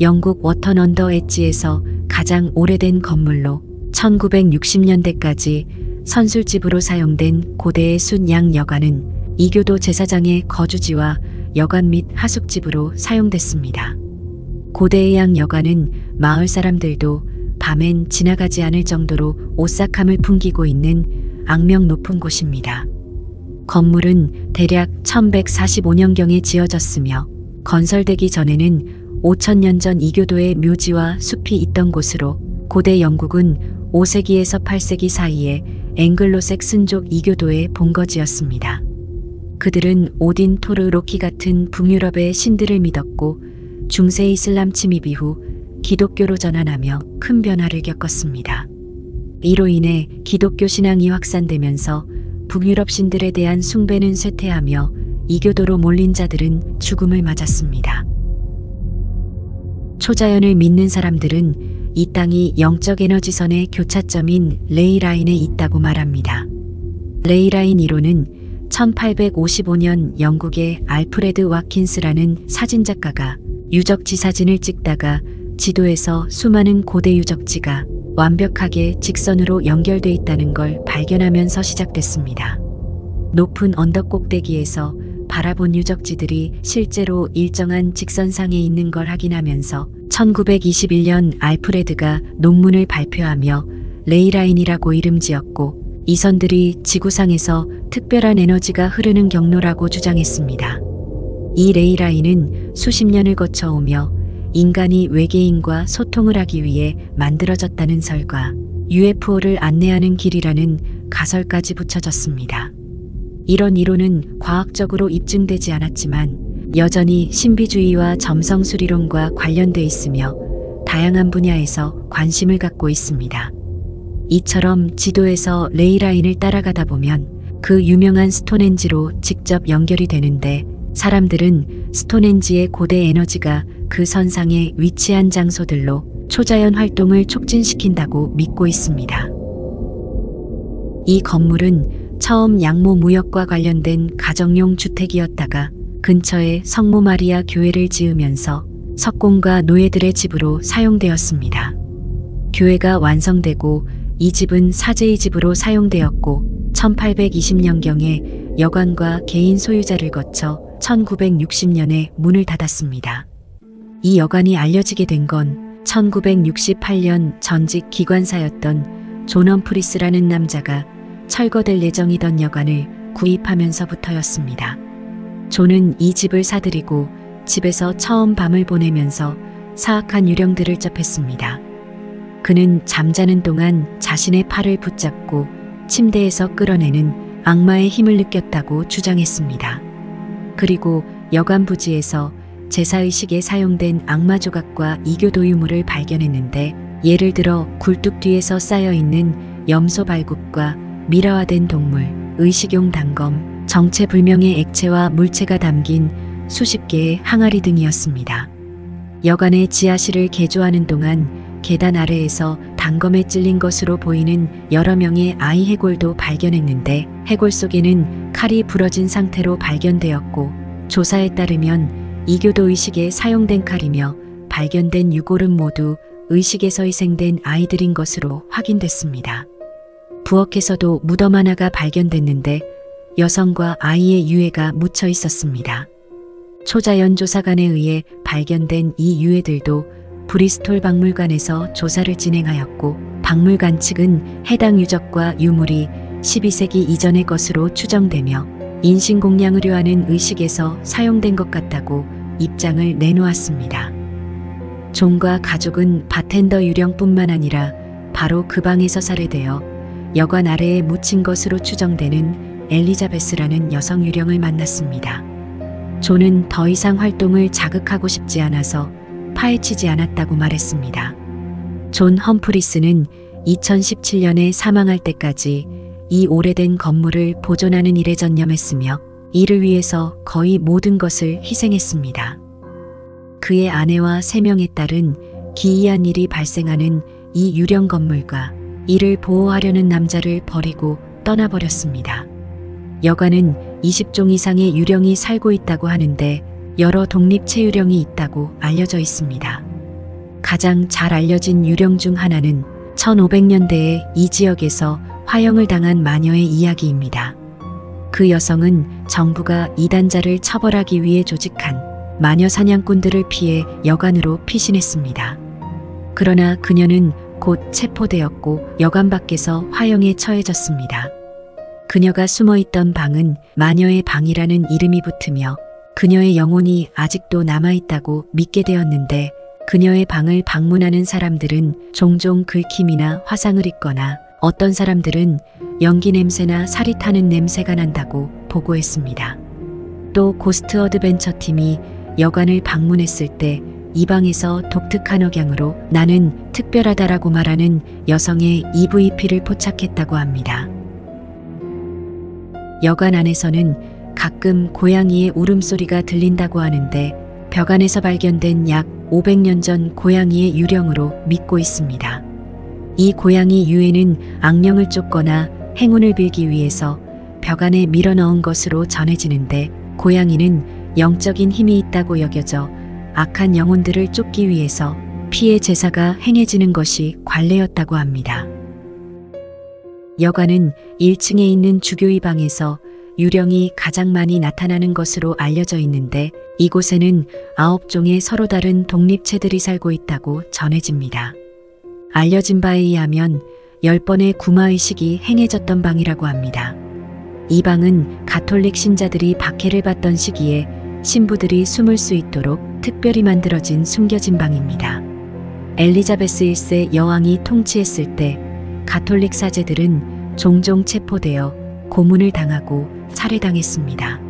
영국 워턴 언더 엣지에서 가장 오래된 건물로 1960년대까지 선술집으로 사용된 고대의 순양 여관은 이교도 제사장의 거주지와 여관 및 하숙집으로 사용됐습니다. 고대의 양 여관은 마을 사람들도 밤엔 지나가지 않을 정도로 오싹함을 풍기고 있는 악명 높은 곳입니다. 건물은 대략 1145년경에 지어졌으며 건설되기 전에는 5000년 전 이교도의 묘지와 숲이 있던 곳으로 고대 영국은 5세기에서 8세기 사이에 앵글로색슨족 이교도의 본거지였습니다. 그들은 오딘, 토르, 로키 같은 북유럽의 신들을 믿었고 중세 이슬람 침입 이후 기독교로 전환하며 큰 변화를 겪었습니다. 이로 인해 기독교 신앙이 확산되면서 북유럽 신들에 대한 숭배는 쇠퇴하며 이교도로 몰린 자들은 죽음을 맞았습니다. 초자연을 믿는 사람들은 이 땅이 영적 에너지선의 교차점인 레이라인에 있다고 말합니다. 레이라인 이론은 1855년 영국의 알프레드 와킨스라는 사진작가가 유적지 사진을 찍다가 지도에서 수많은 고대 유적지가 완벽하게 직선으로 연결돼 있다는 걸 발견하면서 시작됐습니다. 높은 언덕 꼭대기에서 바라본 유적지들이 실제로 일정한 직선상에 있는 걸 확인하면서 1921년 알프레드가 논문을 발표하며 레이라인이라고 이름 지었고 이 선들이 지구상에서 특별한 에너지가 흐르는 경로라고 주장했습니다. 이 레이라인은 수십 년을 거쳐오며 인간이 외계인과 소통을 하기 위해 만들어졌다는 설과 UFO를 안내하는 길이라는 가설까지 붙여졌습니다. 이런 이론은 과학적으로 입증되지 않았지만 여전히 신비주의와 점성술이론과 관련돼 있으며 다양한 분야에서 관심을 갖고 있습니다. 이처럼 지도에서 레이라인을 따라가다 보면 그 유명한 스톤헨지로 직접 연결이 되는데 사람들은 스톤헨지의 고대 에너지가 그 선상에 위치한 장소들로 초자연 활동을 촉진시킨다고 믿고 있습니다. 이 건물은 처음 양모 무역과 관련된 가정용 주택이었다가 근처에 성모 마리아 교회를 지으면서 석공과 노예들의 집으로 사용되었습니다. 교회가 완성되고 이 집은 사제의 집으로 사용되었고 1820년경에 여관과 개인 소유자를 거쳐 1960년에 문을 닫았습니다. 이 여관이 알려지게 된 건 1968년 전직 기관사였던 존 험프리스라는 남자가 철거될 예정이던 여관을 구입하면서부터였습니다. 존은 이 집을 사들이고 집에서 처음 밤을 보내면서 사악한 유령들을 접했습니다. 그는 잠자는 동안 자신의 팔을 붙잡고 침대에서 끌어내는 악마의 힘을 느꼈다고 주장했습니다. 그리고 여관 부지에서 제사의식에 사용된 악마 조각과 이교도 유물을 발견했는데 예를 들어 굴뚝 뒤에서 쌓여있는 염소 발굽과 미라화된 동물, 의식용 단검, 정체불명의 액체와 물체가 담긴 수십 개의 항아리 등이었습니다. 여관의 지하실을 개조하는 동안 계단 아래에서 단검에 찔린 것으로 보이는 여러 명의 아이 해골도 발견했는데 해골 속에는 칼이 부러진 상태로 발견되었고 조사에 따르면 이교도 의식에 사용된 칼이며 발견된 유골은 모두 의식에서 희생된 아이들인 것으로 확인됐습니다. 부엌에서도 무덤 하나가 발견됐는데 여성과 아이의 유해가 묻혀 있었습니다. 초자연 조사관에 의해 발견된 이 유해들도 브리스톨 박물관에서 조사를 진행하였고 박물관 측은 해당 유적과 유물이 12세기 이전의 것으로 추정되며 인신공양 의료하는 의식에서 사용된 것 같다고 입장을 내놓았습니다. 존과 가족은 바텐더 유령뿐만 아니라 바로 그 방에서 살해되어 여관 아래에 묻힌 것으로 추정되는 엘리자베스라는 여성 유령을 만났습니다. 존은 더 이상 활동을 자극하고 싶지 않아서 파헤치지 않았다고 말했습니다. 존 험프리스는 2017년에 사망할 때까지 이 오래된 건물을 보존하는 일에 전념했으며 이를 위해서 거의 모든 것을 희생했습니다. 그의 아내와 3명의 딸은 기이한 일이 발생하는 이 유령 건물과 이를 보호하려는 남자를 버리고 떠나버렸습니다. 여관은 20종 이상의 유령이 살고 있다고 하는데 여러 독립체 유령이 있다고 알려져 있습니다. 가장 잘 알려진 유령 중 하나는 1500년대에 이 지역에서 화형을 당한 마녀의 이야기입니다. 그 여성은 정부가 이단자를 처벌하기 위해 조직한 마녀 사냥꾼들을 피해 여관으로 피신했습니다. 그러나 그녀는 곧 체포되었고 여관 밖에서 화형에 처해졌습니다. 그녀가 숨어있던 방은 마녀의 방이라는 이름이 붙으며 그녀의 영혼이 아직도 남아있다고 믿게 되었는데, 그녀의 방을 방문하는 사람들은 종종 긁힘이나 화상을 입거나 어떤 사람들은 연기 냄새나 살이 타는 냄새가 난다고 보고했습니다. 또 고스트 어드벤처 팀이 여관을 방문했을 때 이 방에서 독특한 억양으로 나는 특별하다라고 말하는 여성의 EVP를 포착했다고 합니다. 여관 안에서는 가끔 고양이의 울음소리가 들린다고 하는데, 벽 안에서 발견된 약 500년 전 고양이의 유령으로 믿고 있습니다. 이 고양이 유해는 악령을 쫓거나 행운을 빌기 위해서 벽 안에 밀어넣은 것으로 전해지는데, 고양이는 영적인 힘이 있다고 여겨져 악한 영혼들을 쫓기 위해서 피해 제사가 행해지는 것이 관례였다고 합니다. 여관은 1층에 있는 주교의 방에서 유령이 가장 많이 나타나는 것으로 알려져 있는데, 이곳에는 9종의 서로 다른 독립체들이 살고 있다고 전해집니다. 알려진 바에 의하면 10번의 구마의식이 행해졌던 방이라고 합니다. 이 방은 가톨릭 신자들이 박해를 받던 시기에 신부들이 숨을 수 있도록 특별히 만들어진 숨겨진 방입니다. 엘리자베스 1세 여왕이 통치했을 때 가톨릭 사제들은 종종 체포되어 고문을 당하고 살해당했습니다.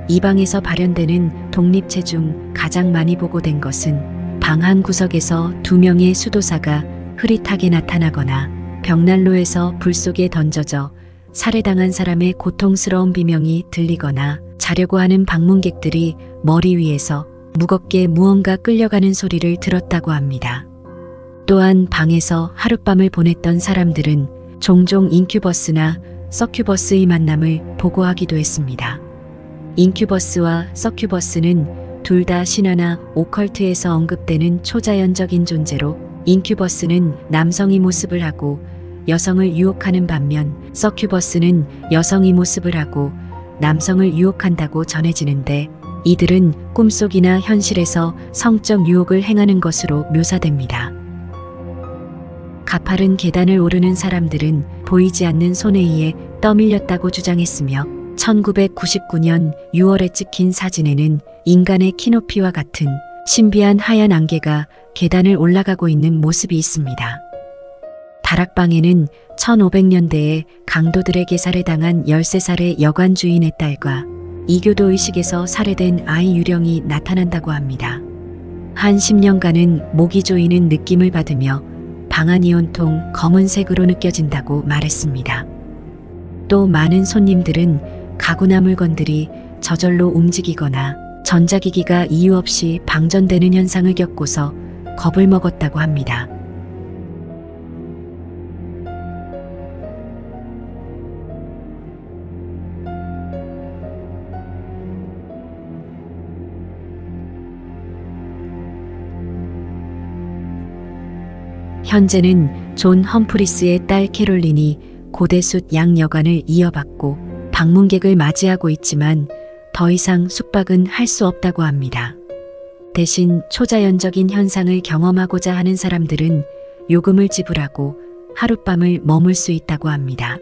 이 방에서 발현되는 독립체 중 가장 많이 보고된 것은 방 한 구석에서 2명의 수도사가 흐릿하게 나타나거나 벽난로에서 불 속에 던져져 살해당한 사람의 고통스러운 비명이 들리거나 자려고 하는 방문객들이 머리 위에서 무겁게 무언가 끌려가는 소리를 들었다고 합니다. 또한 방에서 하룻밤을 보냈던 사람들은 종종 인큐버스나 서큐버스의 만남을 보고하기도 했습니다. 인큐버스와 서큐버스는 둘 다 신화나 오컬트에서 언급되는 초자연적인 존재로, 인큐버스는 남성의 모습을 하고 여성을 유혹하는 반면 서큐버스는 여성의 모습을 하고 남성을 유혹한다고 전해지는데, 이들은 꿈속이나 현실에서 성적 유혹을 행하는 것으로 묘사됩니다. 가파른 계단을 오르는 사람들은 보이지 않는 손에 의해 떠밀렸다고 주장했으며, 1999년 6월에 찍힌 사진에는 인간의 키높이와 같은 신비한 하얀 안개가 계단을 올라가고 있는 모습이 있습니다. 다락방에는 1500년대에 강도들에게 살해당한 13살의 여관 주인의 딸과 이교도 의식에서 살해된 아이 유령이 나타난다고 합니다. 한 10년간은 모기 조이는 느낌을 받으며 방 안이 온통 검은색으로 느껴진다고 말했습니다. 또 많은 손님들은 가구나 물건들이 저절로 움직이거나 전자기기가 이유 없이 방전되는 현상을 겪고서 겁을 먹었다고 합니다. 현재는 존 험프리스의 딸 캐롤린이 고대숫 양여관을 이어받고 방문객을 맞이하고 있지만 더 이상 숙박은 할 수 없다고 합니다. 대신 초자연적인 현상을 경험하고자 하는 사람들은 요금을 지불하고 하룻밤을 머물 수 있다고 합니다.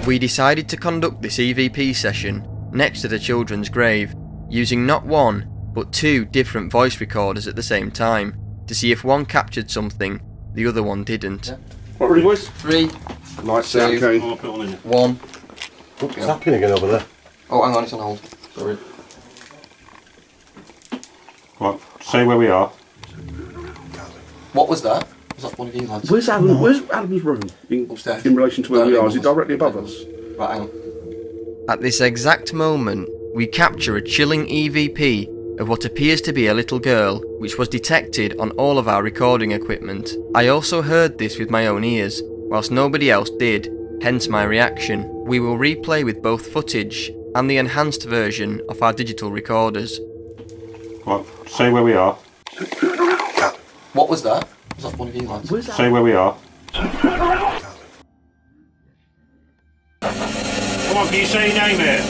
We decided to conduct this EVP session next to the children's grave, using not one, but two different voice recorders at the same time, to see if one captured something the other one didn't. What, ready boys? 3, Lights 2, out, okay. 1. What's happening again over there? Oh, hang on, it's on hold. Sorry. Right, say where we are. What was that? Was that one of you lads? Where's Adam? Where's Adam's room Upstairs. in relation to where we are? Is it Upstairs. directly above us? Right, hang on. At this exact moment, we capture a chilling EVP of what appears to be a little girl, which was detected on all of our recording equipment. I also heard this with my own ears, whilst nobody else did, hence my reaction. We will replay with both footage and the enhanced version of our digital recorders. Right, say where we are. What was that? Was that one of you lads? Say where we are. Come on, can you say your name here?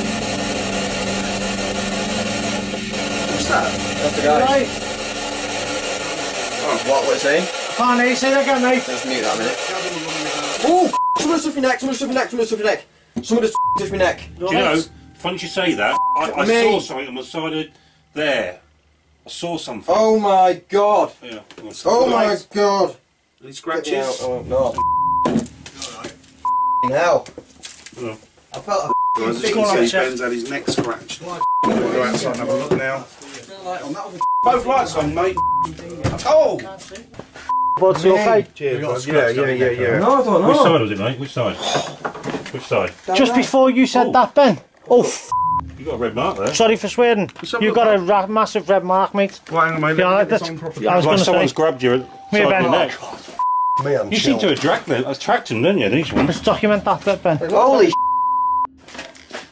What's that? That's the guy. What was he? Can't hear you, say that again, mate. Let's mute that a minute. Oh, someone stuffed my neck, someone stuffed my neck, someone stuffed my neck. Someone just touched my neck. Do you know, funny you say that, I Me. saw something on the side of there. I saw something. Oh my god. Yeah. Oh my god. Any Get me out. scratches? Oh no. Hell. Oh. I felt a Guys, as you Go on, can see, Chef. Ben's had his neck scratched. We'll go outside and have a look now. Both lights on, mate. Oh! What's you okay? Cheers, yeah. No, I don't Which side was it, mate? Which side? Which side? Just before you said that, Ben. Oh, You got a red mark there. sorry for swearing. have You a got a massive red mark, mate. Right, hang on, mate. Yeah, Let me get this that's- on properly. I was Like going to someone's say, grabbed you at Me, side Ben. of your neck. Me, I'm You seem to have attract them, didn't you? These ones. let's document that bit, Ben. Holy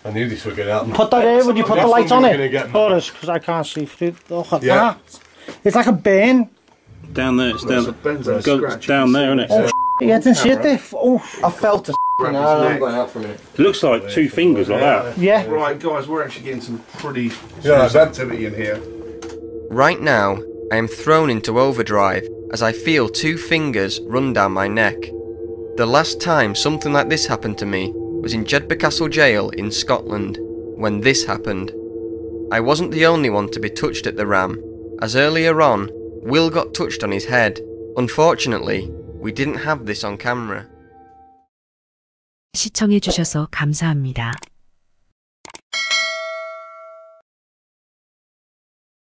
I knew this would get out. Put that here, would you put the That's light when on we're it? gonna get For us, because I can't see through. Look at Yeah. that. It's like a burn. Down there, it's down. Ben's had a Go scratch. down there, isn't it? Oh, yeah, I didn't see it there. Oh, I felt a Grab his I'm neck. going out for a minute. It looks like two fingers like that. yeah. Right, guys, we're actually getting some pretty serious activity in here. Right now, I am thrown into overdrive as I feel two fingers run down my neck. The last time something like this happened to me was in Jedburgh Castle Jail in Scotland, when this happened. I wasn't the only one to be touched at the ram, as earlier on, Will got touched on his head. Unfortunately, we didn't have this on camera. 시청해주셔서 감사합니다.